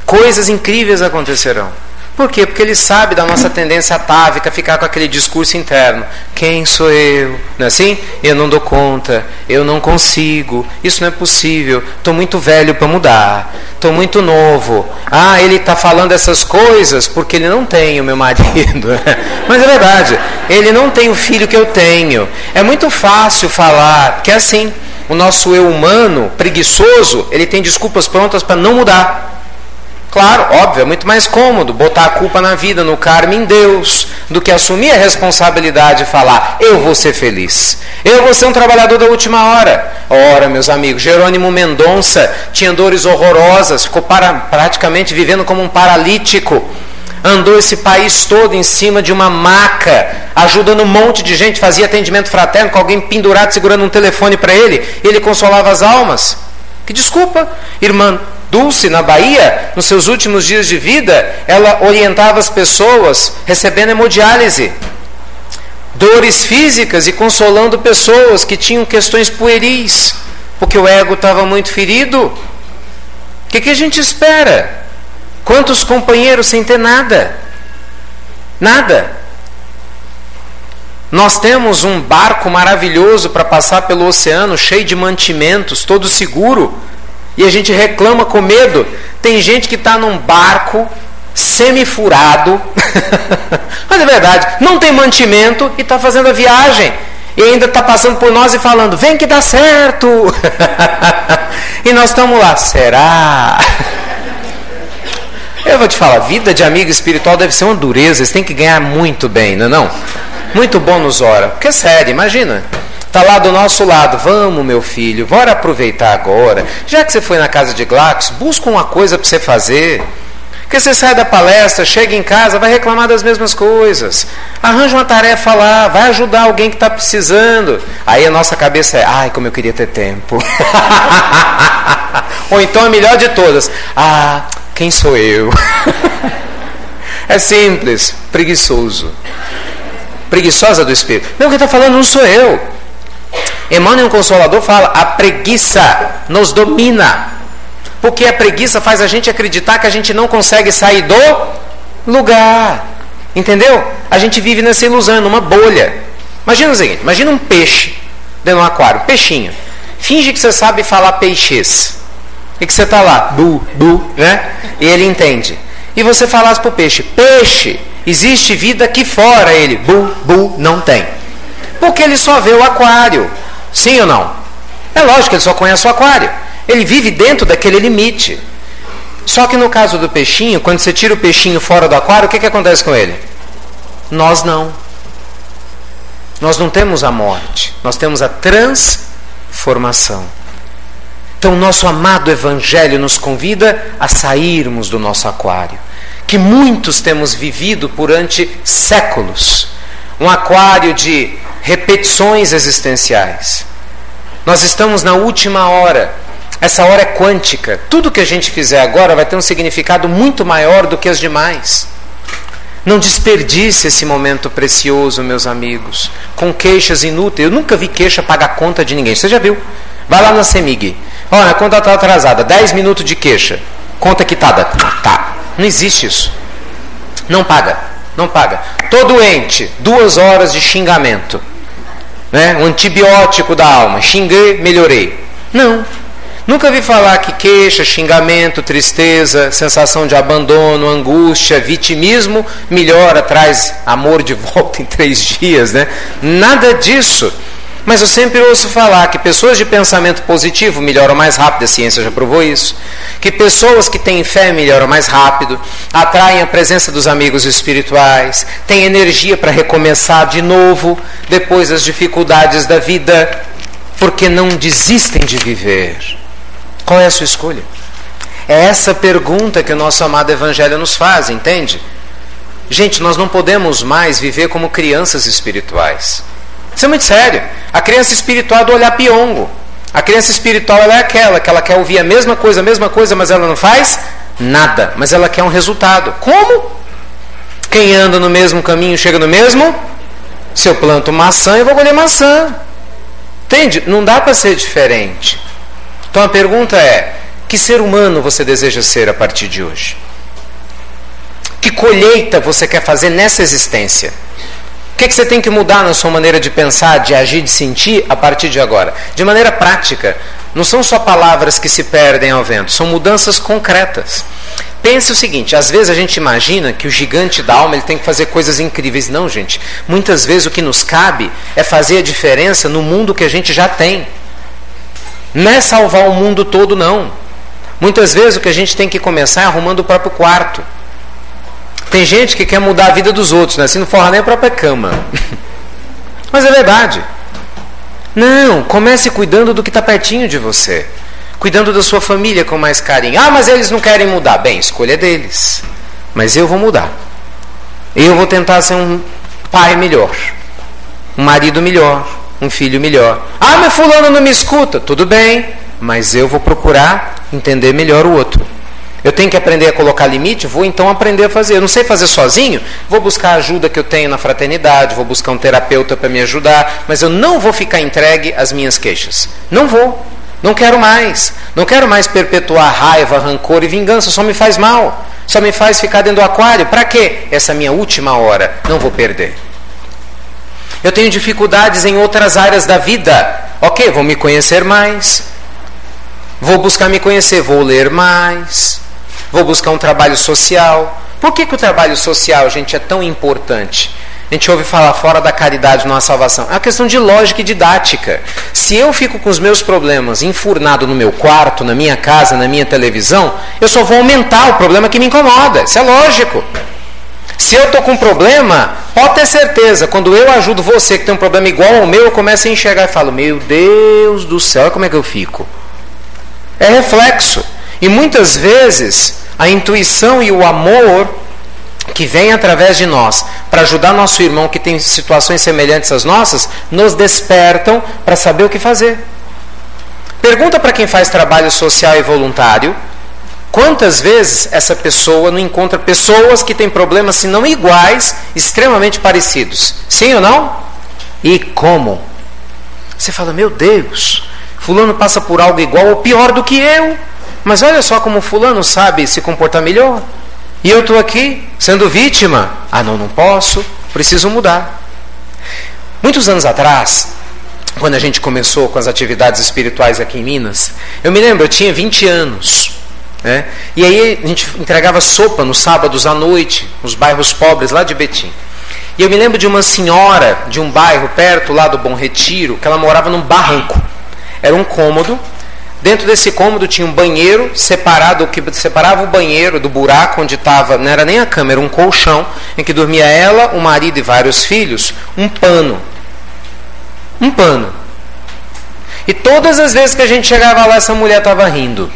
Coisas incríveis acontecerão. Por quê? Porque ele sabe da nossa tendência atávica, ficar com aquele discurso interno. Quem sou eu? Não é assim? Eu não dou conta, eu não consigo, isso não é possível, estou muito velho para mudar, estou muito novo. Ah, ele está falando essas coisas porque ele não tem o meu marido. Mas é verdade, ele não tem o filho que eu tenho. É muito fácil falar que é assim. O nosso eu humano, preguiçoso, ele tem desculpas prontas para não mudar. Claro, óbvio, é muito mais cômodo botar a culpa na vida, no karma, em Deus, do que assumir a responsabilidade e falar, eu vou ser feliz, eu vou ser um trabalhador da última hora. Ora, meus amigos, Jerônimo Mendonça tinha dores horrorosas, ficou praticamente vivendo como um paralítico, andou esse país todo em cima de uma maca, ajudando um monte de gente, fazia atendimento fraterno com alguém pendurado segurando um telefone para ele, e ele consolava as almas. Que desculpa, irmã Dulce, na Bahia, nos seus últimos dias de vida, ela orientava as pessoas recebendo hemodiálise, dores físicas e consolando pessoas que tinham questões pueris, porque o ego estava muito ferido. O que a gente espera? Quantos companheiros sem ter nada? Nada. Nós temos um barco maravilhoso para passar pelo oceano, cheio de mantimentos, todo seguro, e a gente reclama com medo. Tem gente que está num barco semifurado, mas é verdade, não tem mantimento e está fazendo a viagem, e ainda está passando por nós e falando, vem que dá certo. E nós estamos lá, será? Eu vou te falar, vida de amigo espiritual deve ser uma dureza, eles têm que ganhar muito bem, não é não? Muito bom nos ora, porque é sério, imagina, está lá do nosso lado, vamos meu filho, bora aproveitar agora, já que você foi na casa de Glacos, busca uma coisa para você fazer, porque você sai da palestra, chega em casa, vai reclamar das mesmas coisas, arranja uma tarefa lá, vai ajudar alguém que está precisando, aí a nossa cabeça é, ai como eu queria ter tempo, ou então a melhor de todas, quem sou eu? É simples, preguiçoso. Preguiçosa do espírito. Não, quem está falando não sou eu. Emmanuel, um Consolador, fala, a preguiça nos domina. Porque a preguiça faz a gente acreditar que a gente não consegue sair do lugar. Entendeu? A gente vive nessa ilusão, numa bolha. Imagina o seguinte, imagina um peixe dentro de um aquário, um peixinho. Finge que você sabe falar peixes. E que você está lá, né? E ele entende. E você falasse para o peixe, peixe, existe vida aqui fora. Ele, não tem. Porque ele só vê o aquário. Sim ou não? É lógico que ele só conhece o aquário. Ele vive dentro daquele limite. Só que no caso do peixinho, quando você tira o peixinho fora do aquário, o que acontece com ele? Nós não. Nós não temos a morte. Nós temos a transformação. Então, o nosso amado Evangelho nos convida a sairmos do nosso aquário, que muitos temos vivido durante séculos, um aquário de repetições existenciais. Nós estamos na última hora, essa hora é quântica, tudo que a gente fizer agora vai ter um significado muito maior do que as demais. Não desperdice esse momento precioso, meus amigos, com queixas inúteis. Eu nunca vi queixa pagar conta de ninguém, você já viu? Vai lá na CEMIG, Olha, a conta está atrasada, 10 minutos de queixa. Conta quitada. Tá. Não existe isso. Não paga. Não paga. Tô doente, 2 horas de xingamento. Né? Um antibiótico da alma. Xinguei, melhorei. Não. Nunca vi falar que queixa, xingamento, tristeza, sensação de abandono, angústia, vitimismo melhora, traz amor de volta em 3 dias, né? Nada disso. Mas eu sempre ouço falar que pessoas de pensamento positivo melhoram mais rápido, a ciência já provou isso. Que pessoas que têm fé melhoram mais rápido, atraem a presença dos amigos espirituais, têm energia para recomeçar de novo depois das dificuldades da vida, porque não desistem de viver. Qual é a sua escolha? É essa pergunta que o nosso amado Evangelho nos faz, entende? Gente, nós não podemos mais viver como crianças espirituais. Isso é muito sério. A criança espiritual é do olhar piongo. A criança espiritual ela é aquela que ela quer ouvir a mesma coisa, mas ela não faz nada. Mas ela quer um resultado. Como? Quem anda no mesmo caminho chega no mesmo? Se eu planto maçã, eu vou colher maçã. Entende? Não dá para ser diferente. Então a pergunta é: que ser humano você deseja ser a partir de hoje? Que colheita você quer fazer nessa existência? O que você tem que mudar na sua maneira de pensar, de agir, de sentir a partir de agora? De maneira prática. Não são só palavras que se perdem ao vento, são mudanças concretas. Pense o seguinte, às vezes a gente imagina que o gigante da alma ele tem que fazer coisas incríveis. Não, gente. Muitas vezes o que nos cabe é fazer a diferença no mundo que a gente já tem. Não é salvar o mundo todo, não. Muitas vezes o que a gente tem que começar é arrumando o próprio quarto. Tem gente que quer mudar a vida dos outros, né? Se não forra nem a própria cama. Mas é verdade. Não, comece cuidando do que está pertinho de você. Cuidando da sua família com mais carinho. Ah, mas eles não querem mudar. Bem, escolha deles. Mas eu vou mudar. Eu vou tentar ser um pai melhor. Um marido melhor. Um filho melhor. Ah, mas fulano não me escuta. Tudo bem, mas eu vou procurar entender melhor o outro. Eu tenho que aprender a colocar limite, vou então aprender a fazer. Eu não sei fazer sozinho, vou buscar a ajuda que eu tenho na fraternidade, vou buscar um terapeuta para me ajudar, mas eu não vou ficar entregue às minhas queixas. Não vou. Não quero mais. Não quero mais perpetuar raiva, rancor e vingança. Só me faz mal. Só me faz ficar dentro do aquário. Para quê? Essa minha última hora. Não vou perder. Eu tenho dificuldades em outras áreas da vida. Ok, vou me conhecer mais. Vou buscar me conhecer, vou ler mais. Vou buscar um trabalho social. Por que o trabalho social, gente, é tão importante? A gente ouve falar fora da caridade não há salvação. É uma questão de lógica e didática. Se eu fico com os meus problemas enfurnado no meu quarto, na minha casa, na minha televisão, eu só vou aumentar o problema que me incomoda. Isso é lógico. Se eu estou com um problema, pode ter certeza, quando eu ajudo você que tem um problema igual ao meu, eu começo a enxergar e falo, meu Deus do céu, olha como é que eu fico. É reflexo. E muitas vezes, a intuição e o amor que vem através de nós, para ajudar nosso irmão que tem situações semelhantes às nossas, nos despertam para saber o que fazer. Pergunta para quem faz trabalho social e voluntário, quantas vezes essa pessoa não encontra pessoas que têm problemas, se não iguais, extremamente parecidos? Sim ou não? E como? Você fala, meu Deus, fulano passa por algo igual ou pior do que eu. Mas olha só como fulano sabe se comportar melhor. E eu estou aqui, sendo vítima. Ah, não posso, preciso mudar. Muitos anos atrás, quando a gente começou com as atividades espirituais aqui em Minas, eu me lembro, eu tinha 20 anos. Né? E aí a gente entregava sopa nos sábados à noite, nos bairros pobres lá de Betim. E eu me lembro de uma senhora de um bairro perto lá do Bom Retiro, que ela morava num barranco. Era um cômodo. Dentro desse cômodo tinha um banheiro separado, que separava o banheiro do buraco onde estava, não era nem a cama, era um colchão, em que dormia ela, o marido e vários filhos, um pano. Um pano. E todas as vezes que a gente chegava lá, essa mulher estava rindo.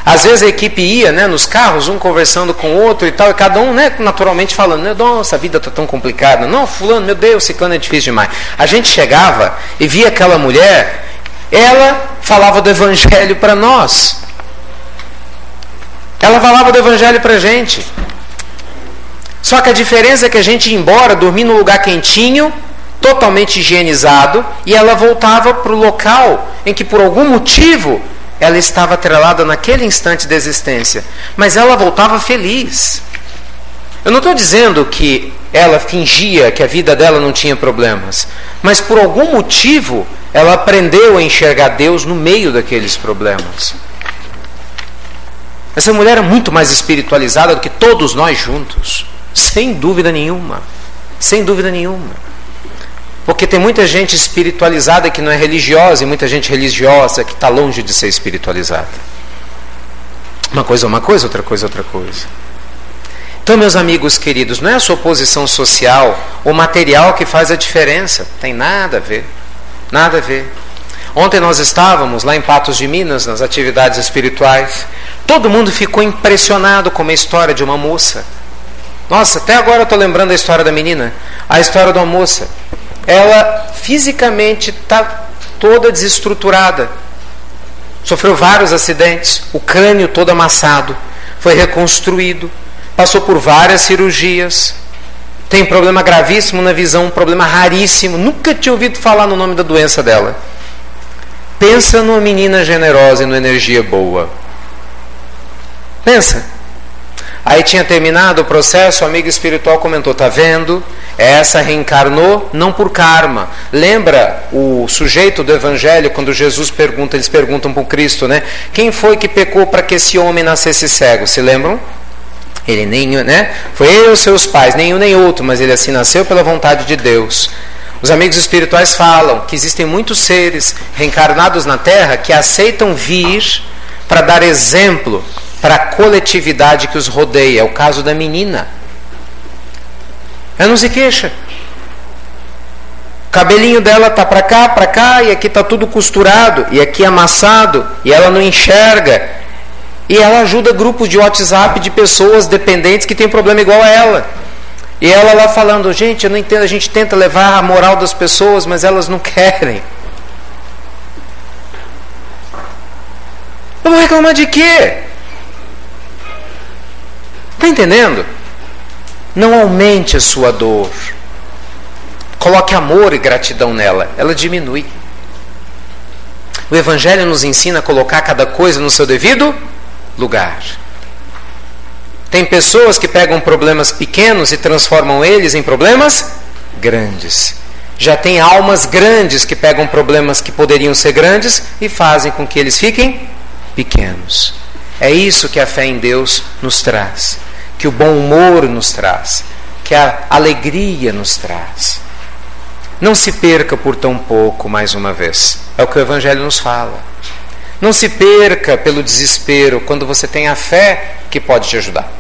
Às vezes a equipe ia, né, nos carros, um conversando com o outro e tal, e cada um, né, naturalmente falando, né, nossa, a vida está tão complicada. Não, fulano, meu Deus, ciclano é difícil demais. A gente chegava e via aquela mulher, ela falava do Evangelho para nós. Ela falava do Evangelho para a gente. Só que a diferença é que a gente ia embora, dormir num lugar quentinho, totalmente higienizado, e ela voltava para o local em que por algum motivo ela estava atrelada naquele instante da existência. Mas ela voltava feliz. Eu não estou dizendo que ela fingia que a vida dela não tinha problemas, mas por algum motivo ela aprendeu a enxergar Deus no meio daqueles problemas. Essa mulher é muito mais espiritualizada do que todos nós juntos, sem dúvida nenhuma. Sem dúvida nenhuma. Porque tem muita gente espiritualizada que não é religiosa e muita gente religiosa que está longe de ser espiritualizada. Uma coisa é uma coisa, outra coisa é outra coisa. Então, meus amigos queridos, não é a sua posição social ou material que faz a diferença. Tem nada a ver. Nada a ver. Ontem nós estávamos lá em Patos de Minas, nas atividades espirituais. Todo mundo ficou impressionado com a história de uma moça. Nossa, até agora eu estou lembrando da história da menina. A história de uma moça. Ela fisicamente está toda desestruturada. Sofreu vários acidentes. O crânio todo amassado. Foi reconstruído. Passou por várias cirurgias. Tem problema gravíssimo na visão, um problema raríssimo. Nunca tinha ouvido falar no nome da doença dela. Pensa numa menina generosa e numa energia boa. Pensa. Aí tinha terminado o processo, o amigo espiritual comentou, tá vendo? Essa reencarnou não por karma. Lembra o sujeito do evangelho, quando Jesus pergunta, eles perguntam para o Cristo, né? Quem foi que pecou para que esse homem nascesse cego? Se lembram? Ele nem, né? Foi ele ou seus pais, nenhum nem outro, mas ele assim nasceu pela vontade de Deus. Os amigos espirituais falam que existem muitos seres reencarnados na Terra que aceitam vir para dar exemplo para a coletividade que os rodeia. É o caso da menina. Ela não se queixa. O cabelinho dela está para cá, e aqui está tudo costurado, e aqui amassado, e ela não enxerga. E ela ajuda grupos de WhatsApp de pessoas dependentes que têm problema igual a ela. E ela lá falando, gente, eu não entendo, a gente tenta levar a moral das pessoas, mas elas não querem. Eu vou reclamar de quê? Está entendendo? Não aumente a sua dor. Coloque amor e gratidão nela. Ela diminui. O Evangelho nos ensina a colocar cada coisa no seu devido lugar. Tem pessoas que pegam problemas pequenos e transformam eles em problemas grandes. Já tem almas grandes que pegam problemas que poderiam ser grandes e fazem com que eles fiquem pequenos. É isso que a fé em Deus nos traz, que o bom humor nos traz, que a alegria nos traz. Não se perca por tão pouco, mais uma vez. É o que o Evangelho nos fala. Não se perca pelo desespero quando você tem a fé que pode te ajudar.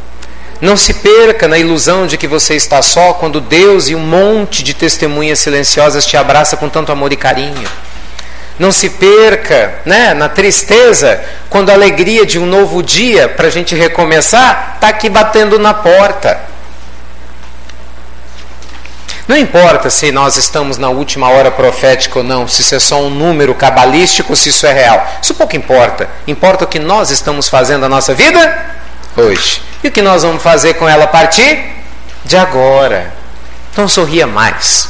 Não se perca na ilusão de que você está só quando Deus e um monte de testemunhas silenciosas te abraça com tanto amor e carinho. Não se perca, né, na tristeza quando a alegria de um novo dia para a gente recomeçar está aqui batendo na porta. Não importa se nós estamos na última hora profética ou não, se isso é só um número cabalístico ou se isso é real. Isso pouco importa. Importa o que nós estamos fazendo na nossa vida hoje. E o que nós vamos fazer com ela a partir de agora. Então sorria mais.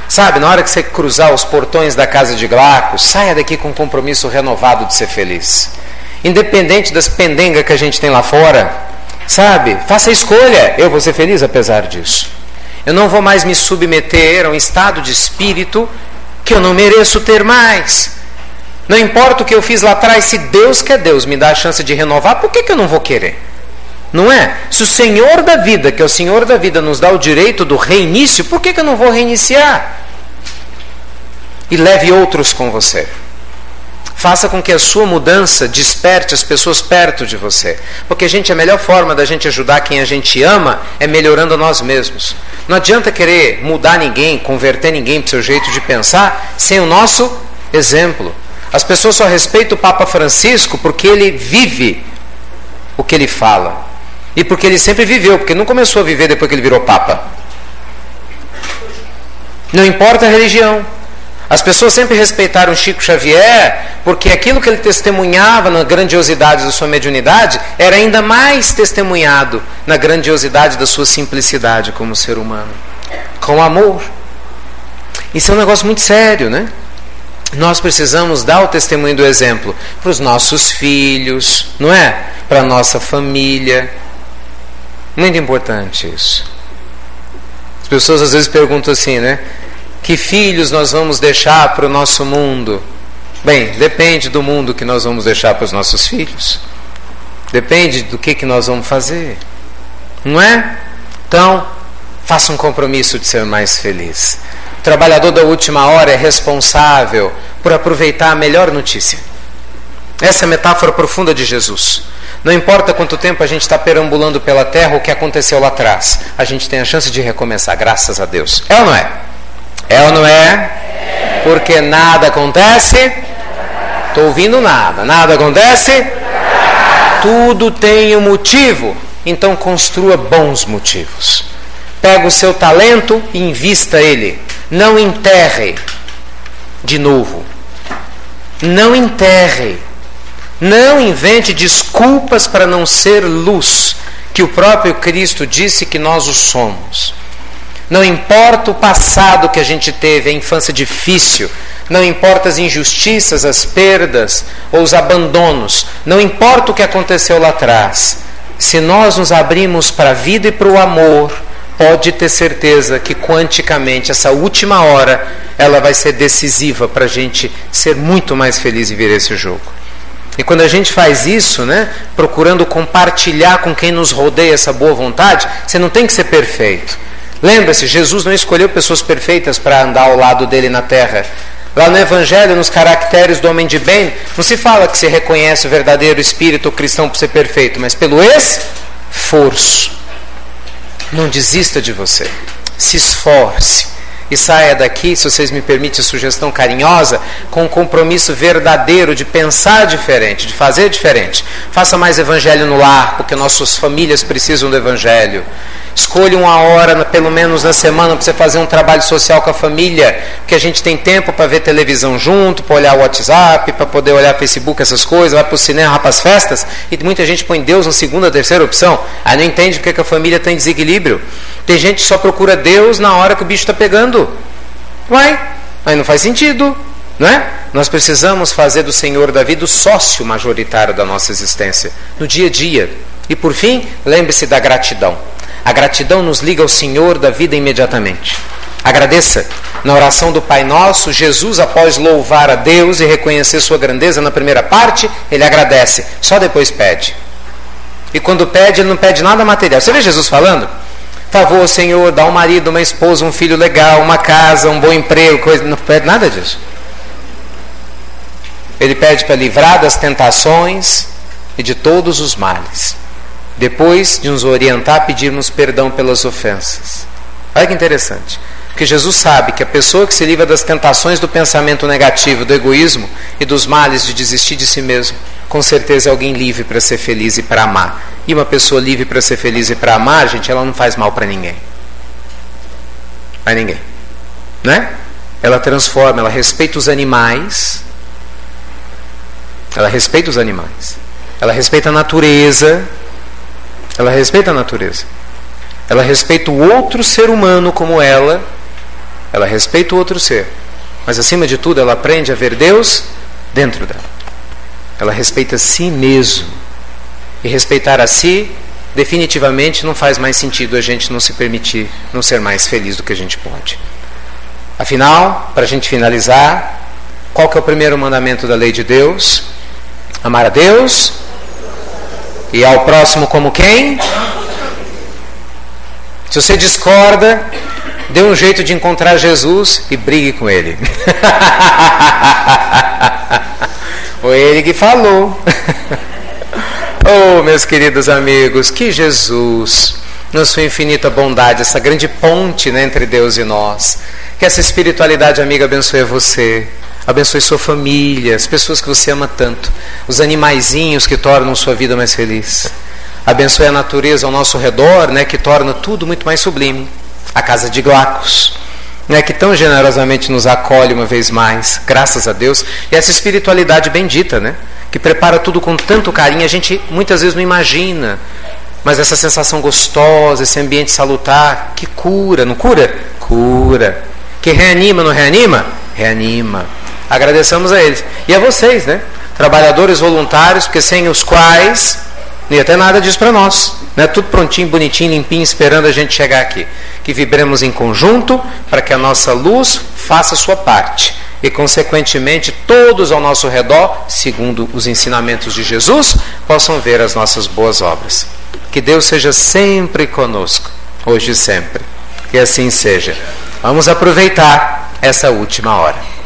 Sabe, na hora que você cruzar os portões da casa de Glauco, saia daqui com um compromisso renovado de ser feliz. Independente das pendengas que a gente tem lá fora, sabe, faça a escolha. Eu vou ser feliz apesar disso. Eu não vou mais me submeter a um estado de espírito que eu não mereço ter mais. Não importa o que eu fiz lá atrás, se Deus quer Deus me dá a chance de renovar, por que eu não vou querer? Não é? Se o Senhor da vida, que é o Senhor da vida, nos dá o direito do reinício, por que eu não vou reiniciar? E leve outros com você. Faça com que a sua mudança desperte as pessoas perto de você. Porque, gente, a melhor forma da gente ajudar quem a gente ama é melhorando a nós mesmos. Não adianta querer mudar ninguém, converter ninguém para o seu jeito de pensar, sem o nosso exemplo. As pessoas só respeitam o Papa Francisco porque ele vive o que ele fala. E porque ele sempre viveu, porque não começou a viver depois que ele virou Papa. Não importa a religião. As pessoas sempre respeitaram Chico Xavier porque aquilo que ele testemunhava na grandiosidade da sua mediunidade era ainda mais testemunhado na grandiosidade da sua simplicidade como ser humano. Com amor. Isso é um negócio muito sério, né? Nós precisamos dar o testemunho do exemplo para os nossos filhos, não é? Para a nossa família. Muito importante isso. As pessoas às vezes perguntam assim, né? Que filhos nós vamos deixar para o nosso mundo? Bem, depende do mundo que nós vamos deixar para os nossos filhos. Depende do que nós vamos fazer. Não é? Então, faça um compromisso de ser mais feliz. O trabalhador da última hora é responsável por aproveitar a melhor notícia. Essa é a metáfora profunda de Jesus. Não importa quanto tempo a gente está perambulando pela terra, o que aconteceu lá atrás, a gente tem a chance de recomeçar, graças a Deus. É ou não é? É ou não é? Porque nada acontece. Estou ouvindo nada. Nada acontece. Tudo tem um motivo. Então construa bons motivos. Pega o seu talento e invista ele. Não enterre de novo. Não enterre. Não invente desculpas para não ser luz, que o próprio Cristo disse que nós o somos. Não importa o passado que a gente teve, a infância difícil, não importa as injustiças, as perdas ou os abandonos, não importa o que aconteceu lá atrás. Se nós nos abrimos para a vida e para o amor, pode ter certeza que quanticamente essa última hora ela vai ser decisiva para a gente ser muito mais feliz e virar esse jogo. E quando a gente faz isso, né, procurando compartilhar com quem nos rodeia essa boa vontade, você não tem que ser perfeito. Lembra-se, Jesus não escolheu pessoas perfeitas para andar ao lado dele na terra. Lá no Evangelho, nos caracteres do homem de bem, não se fala que se reconhece o verdadeiro espírito cristão por ser perfeito, mas pelo esforço. Não desista de você. Se esforce. E saia daqui, se vocês me permitem, sugestão carinhosa, com um compromisso verdadeiro de pensar diferente, de fazer diferente. Faça mais evangelho no lar, porque nossas famílias precisam do evangelho. Escolha uma hora, pelo menos na semana, para você fazer um trabalho social com a família, porque a gente tem tempo para ver televisão junto, para olhar o WhatsApp, para poder olhar Facebook, essas coisas, vai para o cinema, vai para as festas, e muita gente põe Deus na segunda, terceira opção. Aí não entende porque que a família está em desequilíbrio. Tem gente que só procura Deus na hora que o bicho está pegando. Uai, aí não faz sentido, não é? Nós precisamos fazer do Senhor da vida o sócio majoritário da nossa existência, no dia a dia. E por fim, lembre-se da gratidão. A gratidão nos liga ao Senhor da vida imediatamente. Agradeça. Na oração do Pai Nosso, Jesus, após louvar a Deus e reconhecer sua grandeza na primeira parte, ele agradece, só depois pede. E quando pede, ele não pede nada material. Você vê Jesus falando? Favor, Senhor, dá um marido, uma esposa, um filho legal, uma casa, um bom emprego, coisa. Não pede nada disso. Ele pede para livrar das tentações e de todos os males. Depois de nos orientar, pedirmos perdão pelas ofensas. Olha que interessante. Porque Jesus sabe que a pessoa que se livra das tentações do pensamento negativo, do egoísmo e dos males de desistir de si mesmo, com certeza é alguém livre para ser feliz e para amar. E uma pessoa livre para ser feliz e para amar, gente, ela não faz mal para ninguém. A ninguém. Né? Ela transforma, ela respeita os animais. Ela respeita os animais. Ela respeita a natureza. Ela respeita a natureza. Ela respeita o outro ser humano como ela. Ela respeita o outro ser. Mas acima de tudo, ela aprende a ver Deus dentro dela. Ela respeita a si mesmo. E respeitar a si, definitivamente, não faz mais sentido a gente não se permitir não ser mais feliz do que a gente pode. Afinal, para a gente finalizar, qual que é o primeiro mandamento da lei de Deus? Amar a Deus e ao próximo como quem? Se você discorda, dê um jeito de encontrar Jesus e brigue com ele. Foi ele que falou. Oh, meus queridos amigos, que Jesus, na sua infinita bondade, essa grande ponte, né, entre Deus e nós, que essa espiritualidade amiga abençoe você, abençoe sua família, as pessoas que você ama tanto, os animaizinhos que tornam sua vida mais feliz. Abençoe a natureza ao nosso redor, né, que torna tudo muito mais sublime. A casa de Glacos, né, que tão generosamente nos acolhe uma vez mais, graças a Deus. E essa espiritualidade bendita, né, que prepara tudo com tanto carinho, a gente muitas vezes não imagina. Mas essa sensação gostosa, esse ambiente salutar, que cura, não cura? Cura. Que reanima, não reanima? Reanima. Agradeçamos a eles. E a vocês, né? Trabalhadores voluntários, porque sem os quais não ia ter nada disso para nós. Né? Tudo prontinho, bonitinho, limpinho, esperando a gente chegar aqui. Que vibremos em conjunto para que a nossa luz faça a sua parte. E, consequentemente, todos ao nosso redor, segundo os ensinamentos de Jesus, possam ver as nossas boas obras. Que Deus seja sempre conosco, hoje e sempre. Que assim seja. Vamos aproveitar essa última hora.